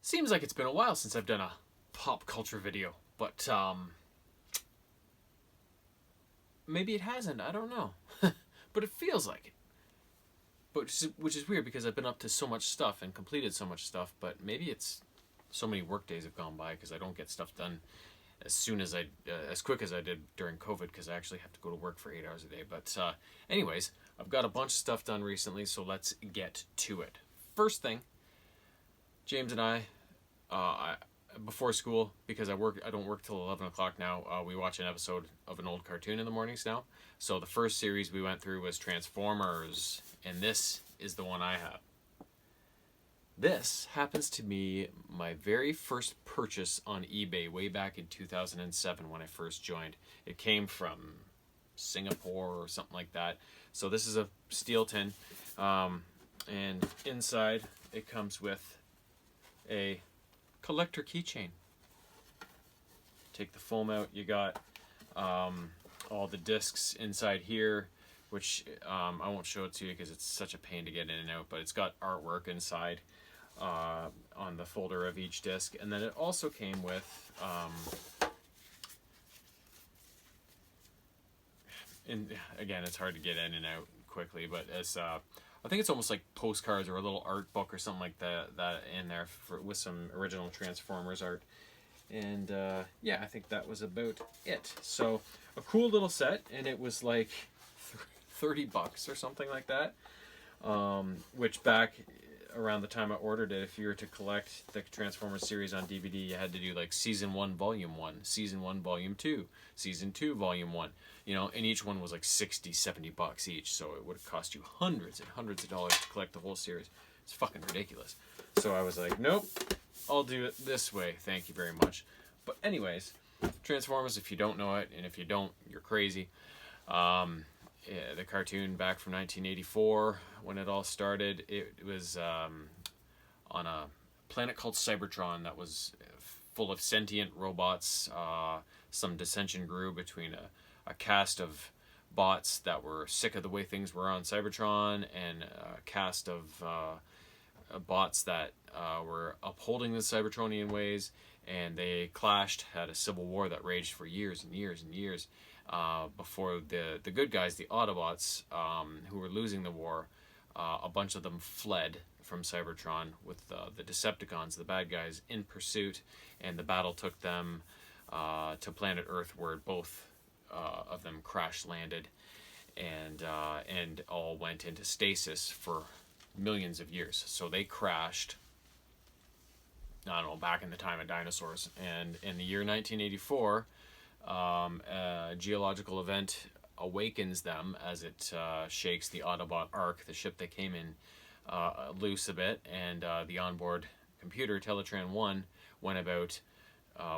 Seems like it's been a while since I've done a pop culture video, but maybe it hasn't. I don't know. But it feels like it. But which is weird because I've been up to so much stuff and completed so much stuff, but maybe it's so many work days have gone by because I don't get stuff done as quick as I did during COVID, because I actually have to go to work for 8 hours a day. But anyways, I've got a bunch of stuff done recently, so let's get to it. First thing, James and I before school, because I don't work till 11 o'clock now, we watch an episode of an old cartoon in the mornings now. So the first series we went through was Transformers, and this is the one I have. This happens to be my very first purchase on eBay way back in 2007 when I first joined. It came from Singapore or something like that. So this is a steel tin, and inside it comes with a collector keychain. Take the foam out, you got all the discs inside here, which I won't show it to you because it's such a pain to get in and out, but it's got artwork inside on the folder of each disc. And then it also came with and again, it's hard to get in and out quickly, but it's I think it's almost like postcards or a little art book or something like that in there with some original Transformers art. And yeah, I think that was about it. So a cool little set, and it was like $30 or something like that, which back around the time I ordered it, if you were to collect the Transformers series on DVD, you had to do like Season 1, Volume 1, Season 1, Volume 2, Season 2, Volume 1, you know, and each one was like $60-$70 each, so it would have cost you hundreds and hundreds of dollars to collect the whole series. It's fucking ridiculous. So I was like, nope, I'll do it this way, thank you very much. But anyways, Transformers, if you don't know it, and if you don't, you're crazy. Yeah, the cartoon back from 1984, when it all started, it was on a planet called Cybertron that was full of sentient robots. Some dissension grew between a cast of bots that were sick of the way things were on Cybertron, and a cast of bots that were upholding the Cybertronian ways, and they clashed, had a civil war that raged for years and years and years. Before the good guys, the Autobots, who were losing the war, a bunch of them fled from Cybertron with the Decepticons, the bad guys, in pursuit, and the battle took them to planet Earth, where both of them crash landed, and all went into stasis for millions of years. So they crashed, I don't know, back in the time of dinosaurs, and in the year 1984, a geological event awakens them as it shakes the Autobot Ark, the ship they came in, loose a bit, and the onboard computer, Teletran 1, went about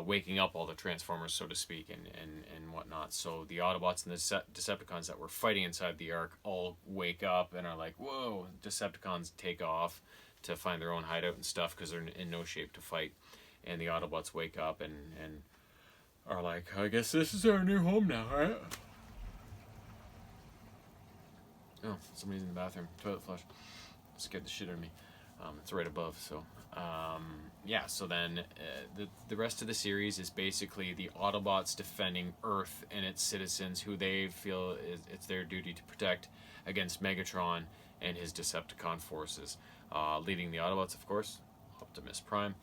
waking up all the Transformers, so to speak, and whatnot. So the Autobots and the Decepticons that were fighting inside the Ark all wake up and are like, whoa, Decepticons take off to find their own hideout and stuff because they're in no shape to fight. And the Autobots wake up and are like, I guess this is our new home now, right? Oh, somebody's in the bathroom. Toilet flush. Scared the shit out of me. It's right above, so... yeah, so then the rest of the series is basically the Autobots defending Earth and its citizens, who they feel it's their duty to protect against Megatron and his Decepticon forces. Leading the Autobots, of course, Optimus Prime.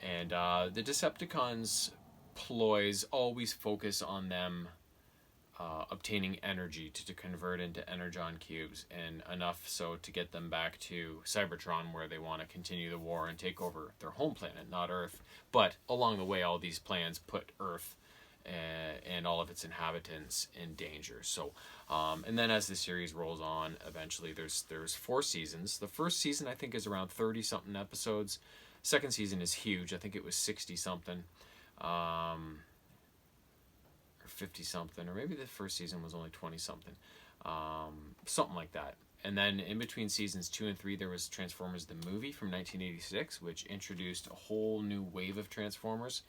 And the Decepticons' ploys always focus on them obtaining energy to convert into energon cubes, and enough so to get them back to Cybertron, where they want to continue the war and take over their home planet, not Earth. But along the way, all these plans put Earth and all of its inhabitants in danger. So, and then as the series rolls on, eventually there's 4 seasons. The first season, I think, is around 30-something episodes. Second season is huge. I think it was 60-something. Or 50-something, or maybe the first season was only 20-something, something like that. And then in between seasons 2 and 3, there was Transformers the movie from 1986, which introduced a whole new wave of Transformers.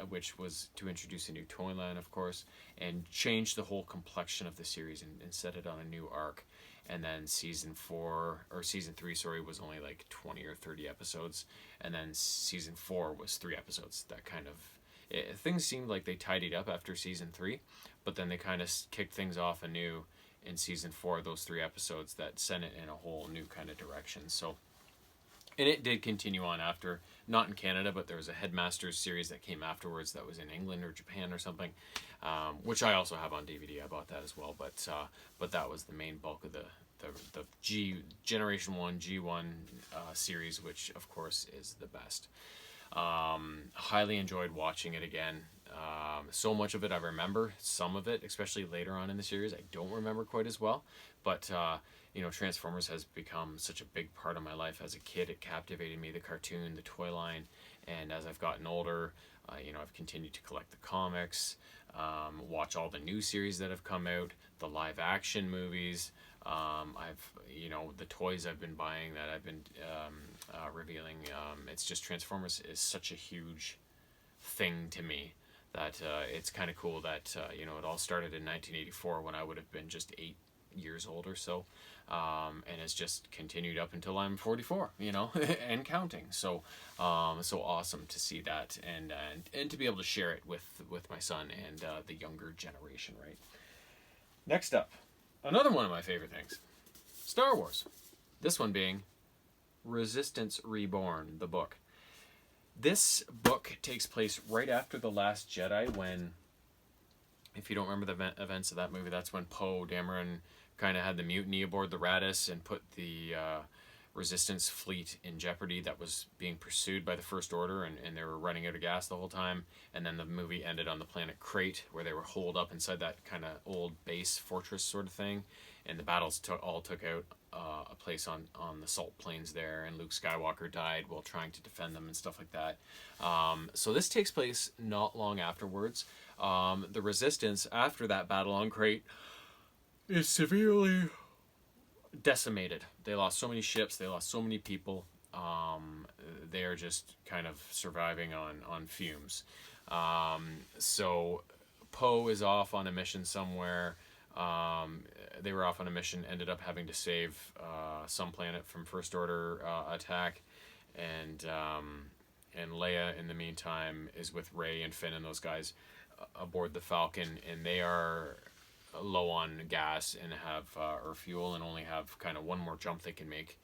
which was to introduce a new toy line, of course, and change the whole complexion of the series and set it on a new arc. And then season 3, sorry, was only like 20 or 30 episodes, and then season 4 was 3 episodes. That kind of things seemed like they tidied up after season 3, but then they kind of kicked things off anew in season 4. Those 3 episodes that sent it in a whole new kind of direction. So, and it did continue on after, not in Canada, but there was a Headmasters series that came afterwards that was in England or Japan or something, which I also have on DVD. I bought that as well, but that was the main bulk of the Generation 1 G1 series, which of course is the best. Highly enjoyed watching it again. So much of it I remember. Some of it, especially later on in the series, I don't remember quite as well. But Transformers has become such a big part of my life. As a kid, it captivated me, the cartoon, the toy line. And as I've gotten older, I've continued to collect the comics, watch all the new series that have come out, the live action movies. The toys I've been buying that I've been revealing. It's just, Transformers is such a huge thing to me that it's kind of cool that it all started in 1984 when I would have been just 8 years old or so, and it's just continued up until I'm 44, and counting. So awesome to see that and to be able to share it with my son and the younger generation. Right. Next up, another one of my favorite things, Star Wars. This one being Resistance Reborn, the book. This book takes place right after The Last Jedi, when, if you don't remember the events of that movie, that's when Poe Dameron kind of had the mutiny aboard the Raddus and put the Resistance fleet in jeopardy that was being pursued by the First Order, and they were running out of gas the whole time. And then the movie ended on the planet Crate, where they were holed up inside that kind of old base fortress sort of thing, and the battles all took out a place on the salt plains there, and Luke Skywalker died while trying to defend them and stuff like that. So this takes place not long afterwards. The Resistance, after that battle on Crate, is severely decimated. They lost so many ships, they lost so many people. They are just kind of surviving on fumes. So Poe is off on a mission somewhere. They were off on a mission, ended up having to save some planet from First Order attack, and Leia in the meantime is with Rey and Finn and those guys aboard the Falcon, and they are low on gas and have or fuel, and only have kind of one more jump they can make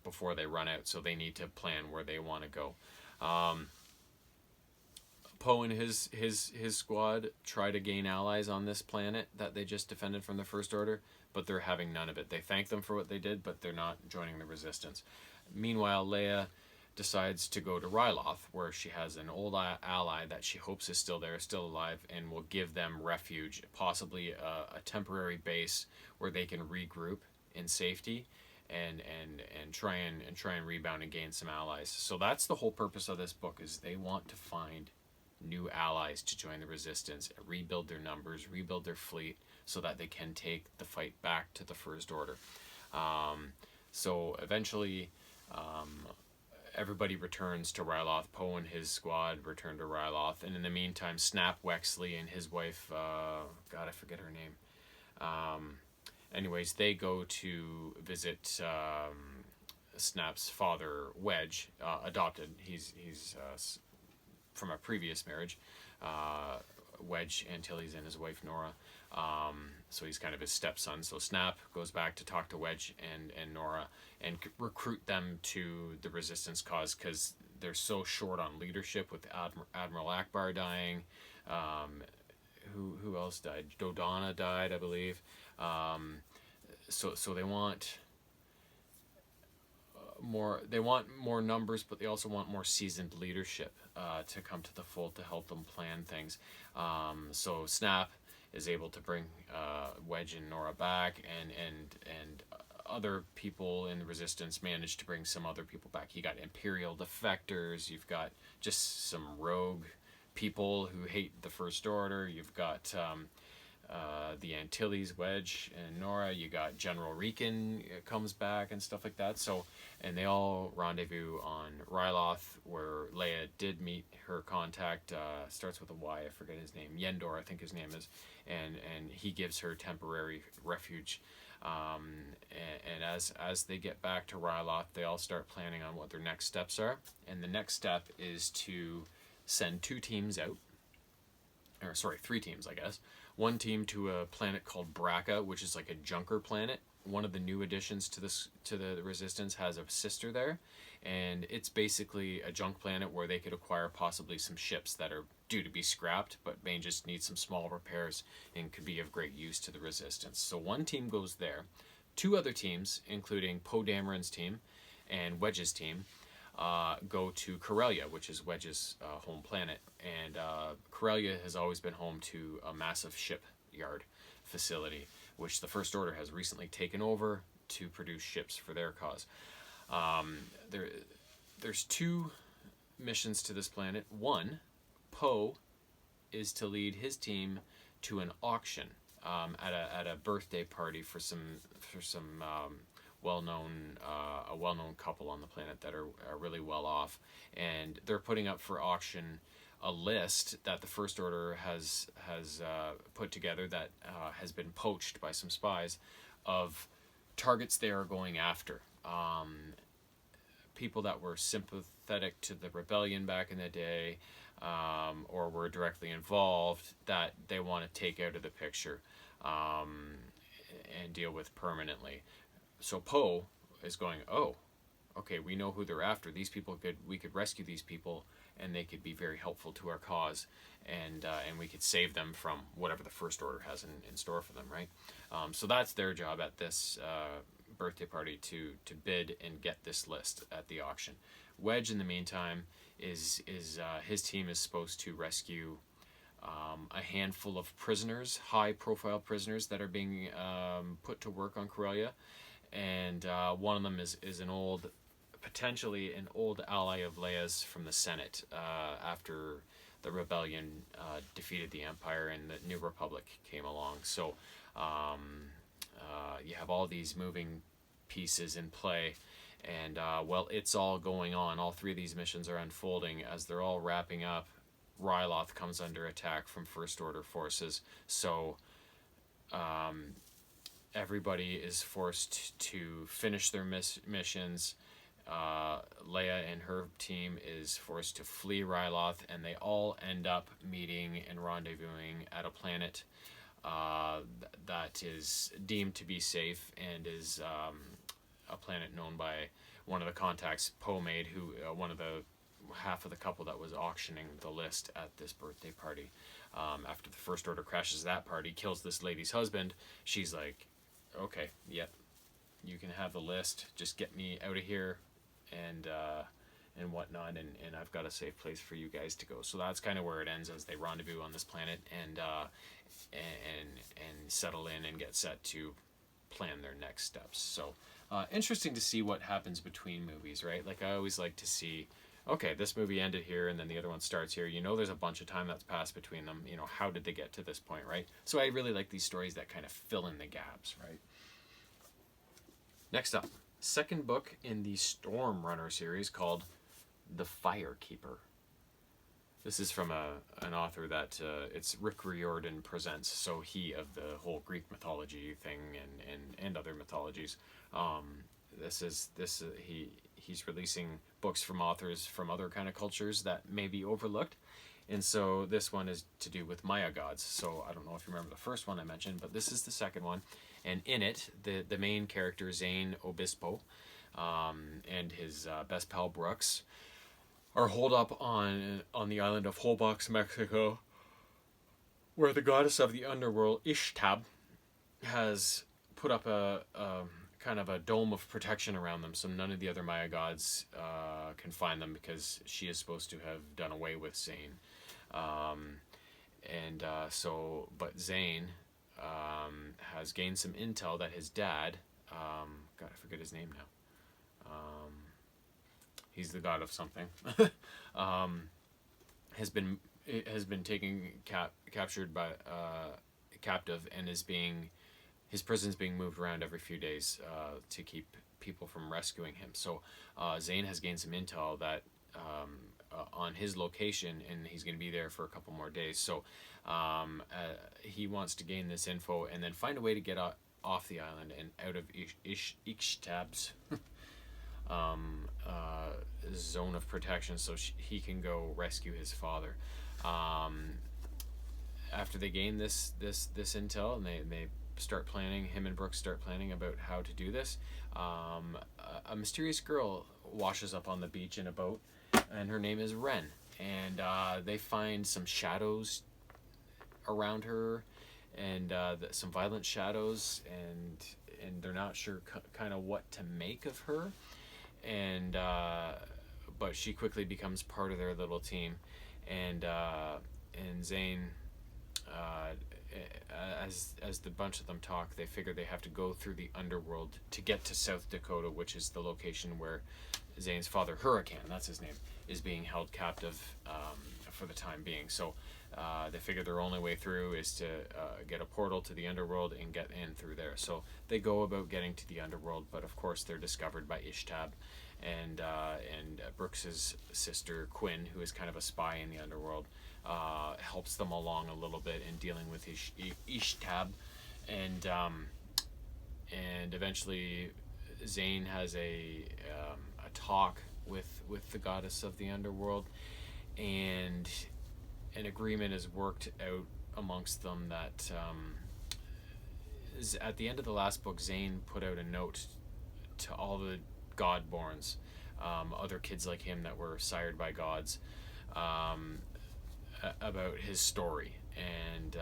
before they run out. So they need to plan where they want to go. Poe and his squad try to gain allies on this planet that they just defended from the First Order, but they're having none of it. They thank them for what they did, but they're not joining the Resistance. Meanwhile, Leia decides to go to Ryloth, where she has an old ally that she hopes is still there, still alive, and will give them refuge, possibly a temporary base where they can regroup in safety and try and rebound and gain some allies. So that's the whole purpose of this book, is they want to find new allies to join the Resistance, rebuild their numbers, rebuild their fleet, so that they can take the fight back to the First Order. So eventually, everybody returns to Ryloth. Poe and his squad return to Ryloth, and in the meantime, Snap Wexley and his wife, God, I forget her name. Anyways, they go to visit Snap's father, Wedge, adopted. He's from a previous marriage, Wedge Antilles and his wife Nora. So he's kind of his stepson. So Snap goes back to talk to Wedge and Nora and recruit them to the Resistance cause, because they're so short on leadership, with Admiral Akbar dying. Who else died? Dodonna died, I believe. So they want more. They want more numbers, but they also want more seasoned leadership to come to the fold to help them plan things. So Snap is able to bring Wedge and Nora back, and other people in the Resistance manage to bring some other people back. You got Imperial defectors. You've got just some rogue people who hate the First Order. You've got the Antilles, Wedge and Nora. You got General Rican comes back and stuff like that. So, and they all rendezvous on Ryloth, where Leia did meet her contact. Starts with a Y. I forget his name. Yendor, I think his name is, and he gives her temporary refuge. And as they get back to Ryloth, they all start planning on what their next steps are. And the next step is to send 2 teams out. Or sorry, 3 teams, I guess. 1 team to a planet called Braca, which is like a junker planet. One of the new additions to the Resistance has a sister there, and it's basically a junk planet where they could acquire possibly some ships that are due to be scrapped, but may just need some small repairs and could be of great use to the Resistance. So 1 team goes there. 2 other teams, including Poe Dameron's team and Wedge's team, go to Corellia, which is Wedge's home planet. And Corellia has always been home to a massive shipyard facility, which the First Order has recently taken over to produce ships for their cause. There's 2 missions to this planet. 1, Poe is to lead his team to an auction at a birthday party for some a well-known couple on the planet that are really well off, and they're putting up for auction a list that the First Order has put together that has been poached by some spies of targets they are going after. People that were sympathetic to the rebellion back in the day, or were directly involved, that they want to take out of the picture and deal with permanently. So Poe is going, oh, okay, we know who they're after. We could rescue these people, and they could be very helpful to our cause, and we could save them from whatever the First Order has in store for them, right? So that's their job at this birthday party, to bid and get this list at the auction. Wedge, in the meantime, is his team is supposed to rescue a handful of prisoners, high-profile prisoners that are being put to work on Corellia, and one of them is potentially an old ally of Leia's from the Senate after the rebellion defeated the Empire and the New Republic came along. So you have all these moving pieces in play, and well, it's all going on. All 3 of these missions are unfolding as they're all wrapping up. Ryloth comes under attack from First Order forces, so everybody is forced to finish their missions. Leia and her team is forced to flee Ryloth, and they all end up meeting and rendezvousing at a planet that is deemed to be safe, and is a planet known by one of the contacts Poe made, who one of the half of the couple that was auctioning the list at this birthday party. After the First Order crashes that party, kills this lady's husband, she's like, okay, yep, you can have the list, just get me out of here, and whatnot, and I've got a safe place for you guys to go. So that's kind of where it ends, as they rendezvous on this planet and settle in and get set to plan their next steps. So interesting to see what happens between movies, right? Like, I always like to see, okay, this movie ended here and then the other one starts here. You know, there's a bunch of time that's passed between them. You know, how did they get to this point, right? So I really like these stories that kind of fill in the gaps, right? Next up, second book in the Storm Runner series, called The Firekeeper. This is from an author that it's Rick Riordan presents, so he of the whole Greek mythology thing and other mythologies. He's releasing books from authors from other kind of cultures that may be overlooked, and so this one is to do with Maya gods. So I don't know if you remember the first one I mentioned, but this is the second one, and in it the main character, Zane Obispo, and his best pal Brooks, are holed up on the island of Holbox, Mexico, where the goddess of the underworld, Ishtab, has put up a kind of a dome of protection around them, so none of the other Maya gods can find them, because she is supposed to have done away with Zane. But Zane has gained some intel that his dad, God, I forget his name now. He's the god of something. Has been taken captured by captive and his prison's being moved around every few days to keep people from rescuing him. So Zane has gained some intel that on his location, and he's going to be there for a couple more days. So he wants to gain this info and then find a way to get off the island and out of Ishtab's zone of protection, so he can go rescue his father. After they gain this intel, and they start planning, him and Brooks start planning about how to do this, a mysterious girl washes up on the beach in a boat, and her name is Ren, and they find some shadows around her, and some violent shadows, and they're not sure kind of what to make of her, and but she quickly becomes part of their little team, and Zane, as the bunch of them talk, they figure they have to go through the underworld to get to South Dakota, which is the location where Zane's father, Hurricane, that's his name, is being held captive for the time being. So they figure their only way through is to get a portal to the underworld and get in through there. So they go about getting to the underworld, but of course they're discovered by Ishtab and Brooks's sister Quinn, who is kind of a spy in the underworld, helps them along a little bit in dealing with Ishtab, and eventually Zane has a talk with the goddess of the underworld, and an agreement is worked out amongst them that at the end of the last book, Zane put out a note to all the Godborns, other kids like him that were sired by gods, about his story, and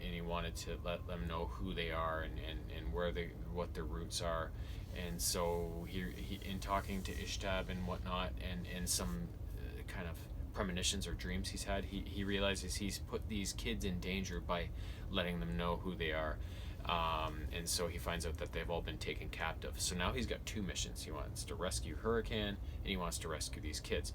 he wanted to let them know who they are and what their roots are. And so he in talking to Ishtab and whatnot, and some kind of premonitions or dreams he's had, he realizes he's put these kids in danger by letting them know who they are, and so he finds out that they've all been taken captive. So now he's got two missions. He wants to rescue Hurricane, and he wants to rescue these kids.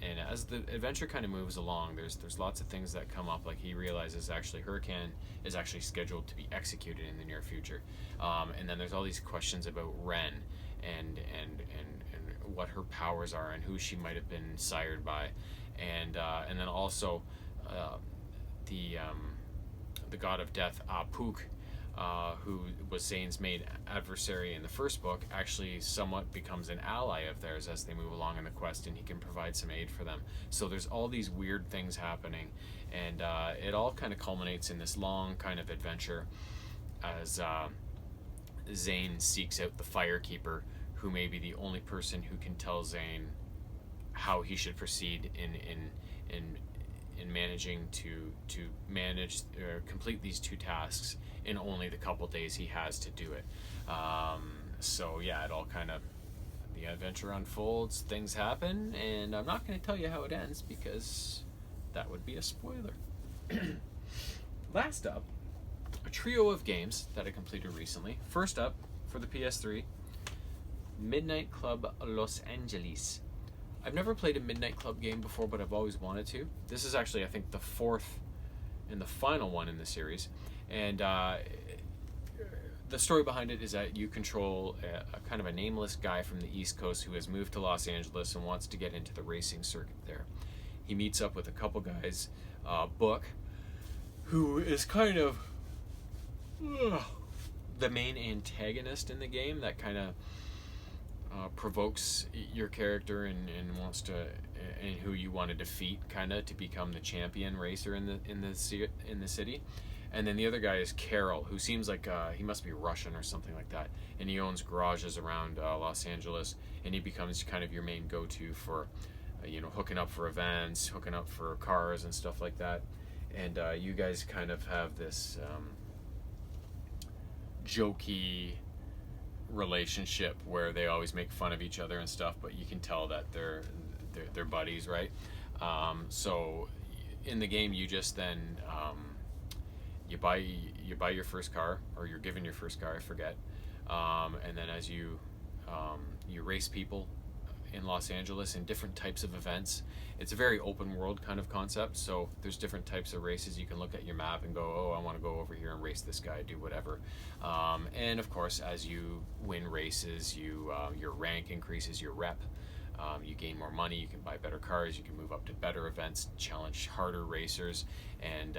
And as the adventure kind of moves along, there's lots of things that come up. Like he realizes actually Hurricane is actually scheduled to be executed in the near future, and then there's all these questions about Ren and what her powers are and who she might have been sired by, and then also the god of death, Apuk, who was Zane's main adversary in the first book, actually somewhat becomes an ally of theirs as they move along in the quest, and he can provide some aid for them. So there's all these weird things happening, and it all kind of culminates in this long kind of adventure as Zane seeks out the Firekeeper, who may be the only person who can tell Zane how he should proceed in managing to manage or complete these two tasks in only the couple days he has to do it. So yeah, it all kind of, the adventure unfolds, things happen, and I'm not going to tell you how it ends because that would be a spoiler. Last up, a trio of games that I completed recently. First up, for the PS3, Midnight Club Los Angeles. I've never played a Midnight Club game before, but I've always wanted to. This is actually, I think, the fourth and the final one in the series. And the story behind it is that you control a kind of a nameless guy from the East Coast who has moved to Los Angeles and wants to get into the racing circuit there. He meets up with a couple guys, Book, who is kind of the main antagonist in the game that kind of provokes your character and wants to, and who you want to defeat kind of to become the champion racer in the city. And then the other guy is Carol, who seems like he must be Russian or something like that, and he owns garages around Los Angeles, and he becomes kind of your main go-to for hooking up for events, hooking up for cars and stuff like that. And you guys kind of have this jokey relationship where they always make fun of each other and stuff, but you can tell that they're buddies, right? So in the game, you just then you buy your first car, or you're given your first car, I forget, and then as you race people in Los Angeles in different types of events. It's a very open world kind of concept, so there's different types of races. You can look at your map and go, oh, I want to go over here and race this guy, do whatever. And of course, as you win races, your rank increases, your rep. You gain more money, you can buy better cars, you can move up to better events, challenge harder racers, and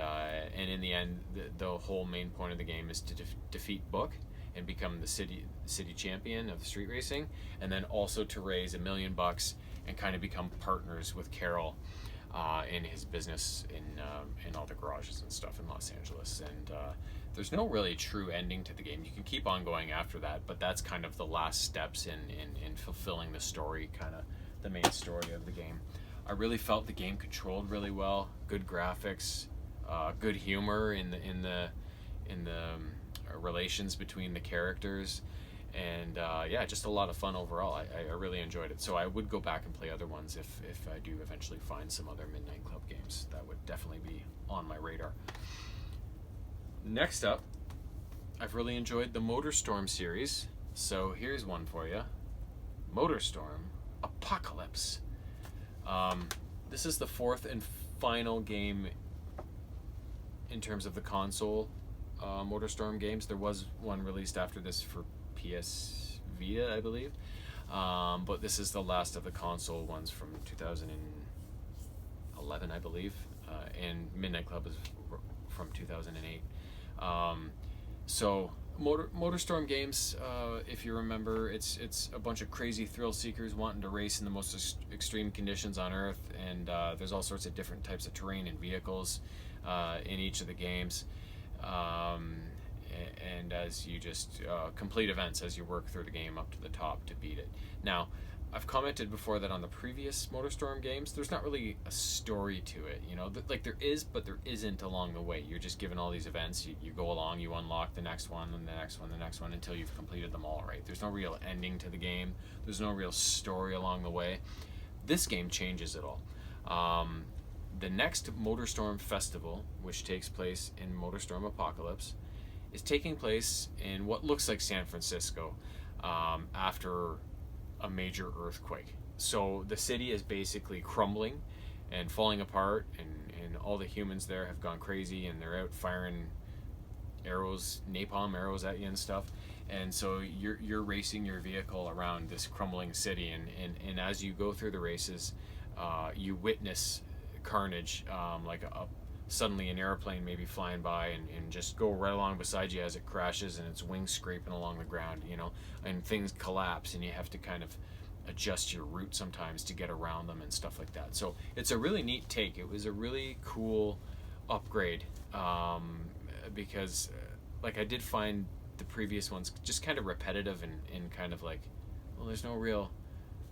in the end, the whole main point of the game is to defeat Book and become the city champion of street racing, and then also to raise $1 million and kind of become partners with Carroll in his business in all the garages and stuff in Los Angeles. And there's no really true ending to the game. You can keep on going after that, but that's kind of the last steps in fulfilling the story, kind of the main story of the game. I really felt the game controlled really well, good graphics, good humor in the relations between the characters, and yeah, just a lot of fun overall. I really enjoyed it, so I would go back and play other ones if I do eventually find some other Midnight Club games. That would definitely be on my radar. Next up, I've really enjoyed the Motorstorm series, so here's one for you. Motorstorm Apocalypse. This is the fourth and final game in terms of the console Motorstorm games. There was one released after this for PS Vita, I believe, but this is the last of the console ones from 2011, I believe, and Midnight Club is from 2008. So Motorstorm games, if you remember, it's a bunch of crazy thrill seekers wanting to race in the most extreme conditions on Earth, and there's all sorts of different types of terrain and vehicles in each of the games. And as you just complete events as you work through the game up to the top to beat it. Now, I've commented before that on the previous Motorstorm games, there's not really a story to it, you know, like there is, but there isn't along the way. You're just given all these events, you go along, you unlock the next one, and the next one, the next one, until you've completed them all, right? There's no real ending to the game. There's no real story along the way. This game changes it all. The next Motorstorm Festival, which takes place in Motorstorm Apocalypse, is taking place in what looks like San Francisco after a major earthquake. So the city is basically crumbling and falling apart, and all the humans there have gone crazy, and they're out firing arrows, napalm arrows at you and stuff. And so you're racing your vehicle around this crumbling city, and as you go through the races, you witness carnage, like suddenly an airplane may be flying by and just go right along beside you as it crashes, and its wings scraping along the ground, you know, and things collapse, and you have to kind of adjust your route sometimes to get around them and stuff like that. So it's a really neat take. It was a really cool upgrade, because like I did find the previous ones just kind of repetitive and kind of like, well, there's no real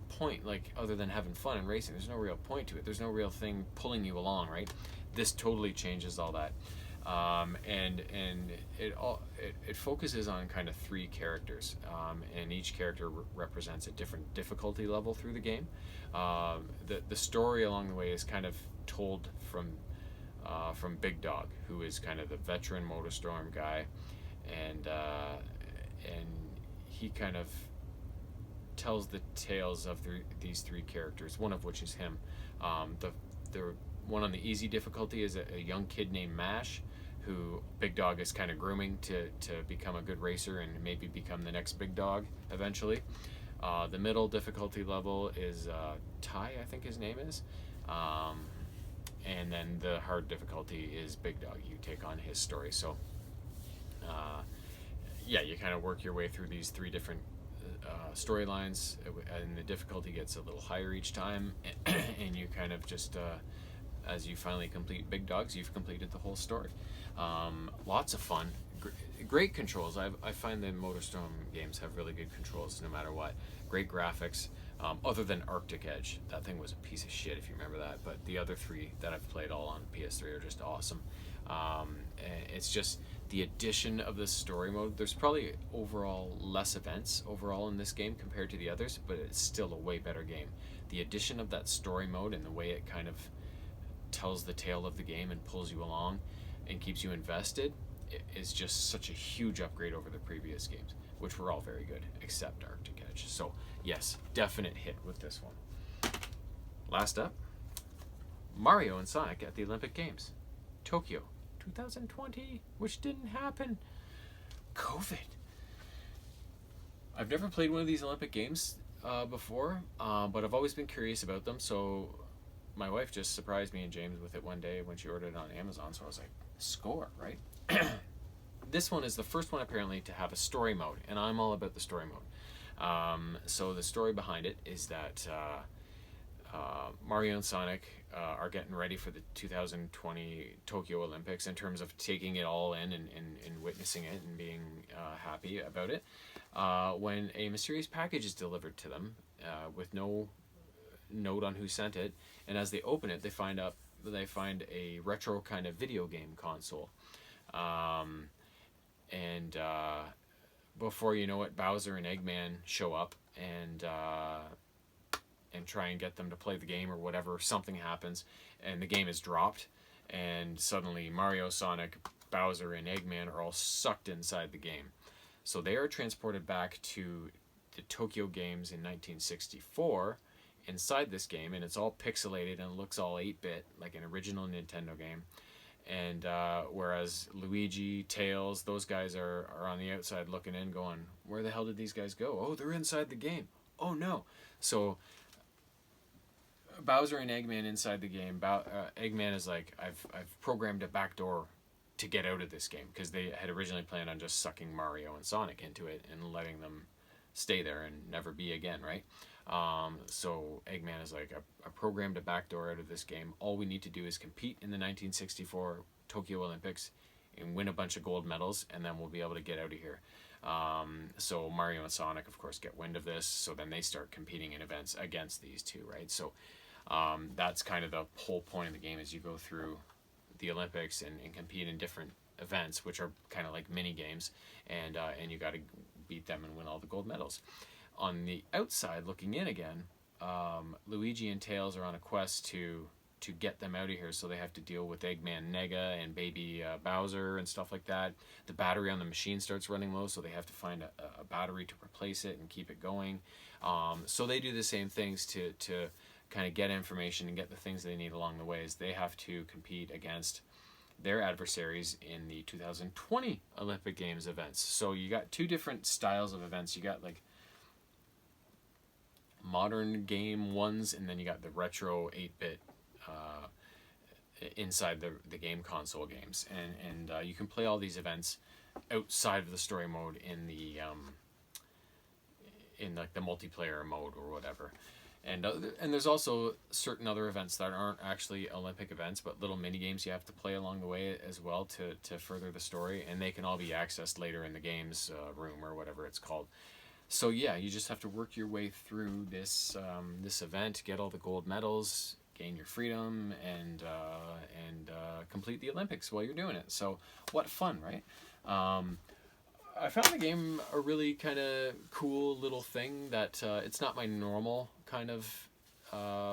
point, like, other than having fun and racing. There's no real point to it. There's no real thing pulling you along, right? This totally changes all that, and it focuses on kind of three characters, and each character represents a different difficulty level through the game. The story along the way is kind of told from Big Dog, who is kind of the veteran Motorstorm guy, and he kind of tells the tales of these three characters, one of which is him. The one on the easy difficulty is a young kid named Mash, who Big Dog is kind of grooming to become a good racer and maybe become the next Big Dog eventually. The middle difficulty level is Ty, I think his name is. And then the hard difficulty is Big Dog. You take on his story. So, yeah, you kind of work your way through these three different storylines, and the difficulty gets a little higher each time, and you kind of just, as you finally complete Big Dogs, you've completed the whole story. Lots of fun, great controls. I find the Motorstorm games have really good controls no matter what. Great graphics, other than Arctic Edge. That thing was a piece of shit, if you remember that, but the other three that I've played all on PS3 are just awesome. It's just the addition of the story mode. There's probably overall less events overall in this game compared to the others, but it's still a way better game. The addition of that story mode and the way it kind of tells the tale of the game and pulls you along and keeps you invested is just such a huge upgrade over the previous games. which were all very good, except Arctic Edge. So yes, definite hit with this one. Last up, Mario and Sonic at the Olympic Games, Tokyo 2020, which didn't happen. COVID. I've never played one of these Olympic Games before, but I've always been curious about them. So my wife just surprised me and James with it one day when she ordered it on Amazon. So I was like, score, right? This one is the first one apparently to have a story mode, and I'm all about the story mode. So the story behind it is that Mario and Sonic are getting ready for the 2020 Tokyo Olympics in terms of taking it all in and witnessing it and being happy about it, when a mysterious package is delivered to them with no note on who sent it, and as they open it, they find a retro kind of video game console, and before you know it, Bowser and Eggman show up and try and get them to play the game or whatever. Something happens and the game is dropped, and suddenly Mario, Sonic, Bowser, and Eggman are all sucked inside the game. So they are transported back to the Tokyo Games in 1964 inside this game, and it's all pixelated and looks all 8-bit like an original Nintendo game. And whereas Luigi, Tails, those guys are on the outside looking in going, where the hell did these guys go? Oh, they're inside the game. Oh no. So Bowser and Eggman inside the game. Eggman is like, I've programmed a backdoor to get out of this game, because they had originally planned on just sucking Mario and Sonic into it and letting them stay there and never be again, right? So Eggman is like, I programmed a backdoor out of this game. All we need to do is compete in the 1964 Tokyo Olympics and win a bunch of gold medals, and then we'll be able to get out of here. So Mario and Sonic, of course, get wind of this, so then they start competing in events against these two, right? So that's kind of the whole point of the game, is you go through the Olympics and compete in different events, which are kind of like mini games, and you got to beat them and win all the gold medals. On the outside, looking in again, Luigi and Tails are on a quest to get them out of here, so they have to deal with Eggman Nega and baby Bowser and stuff like that. The battery on the machine starts running low, so they have to find a battery to replace it and keep it going. So they do the same things to kind of get information and get the things they need along the ways. They have to compete against their adversaries in the 2020 Olympic Games events. So you got two different styles of events. You got like modern game ones, and then you got the retro 8-bit inside the game console games, and you can play all these events outside of the story mode in the in like the multiplayer mode or whatever. And there's also certain other events that aren't actually Olympic events, but little mini games you have to play along the way as well to further the story, and they can all be accessed later in the games room or whatever it's called. So yeah, you just have to work your way through this this event, get all the gold medals, gain your freedom, and complete the Olympics while you're doing it. So what fun, right? I found the game a really kind of cool little thing that it's not my normal kind of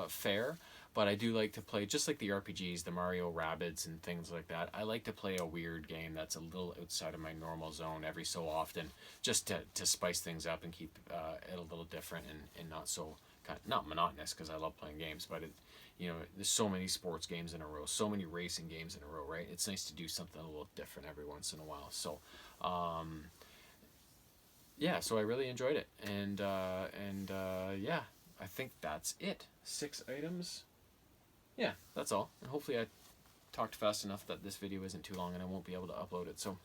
fare, but I do like to play, just like the RPGs, the Mario Rabbids and things like that. I like to play a weird game that's a little outside of my normal zone every so often, just to spice things up and keep it a little different and not so not monotonous, because I love playing games, but there's so many sports games in a row, so many racing games in a row, right? It's nice to do something a little different every once in a while. So yeah, so I really enjoyed it, and yeah, I think that's it. 6 items. Yeah, that's all. And hopefully I talked fast enough that this video isn't too long and I won't be able to upload it. So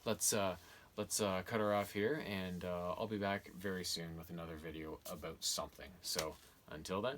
let's cut her off here, and I'll be back very soon with another video about something. So until then.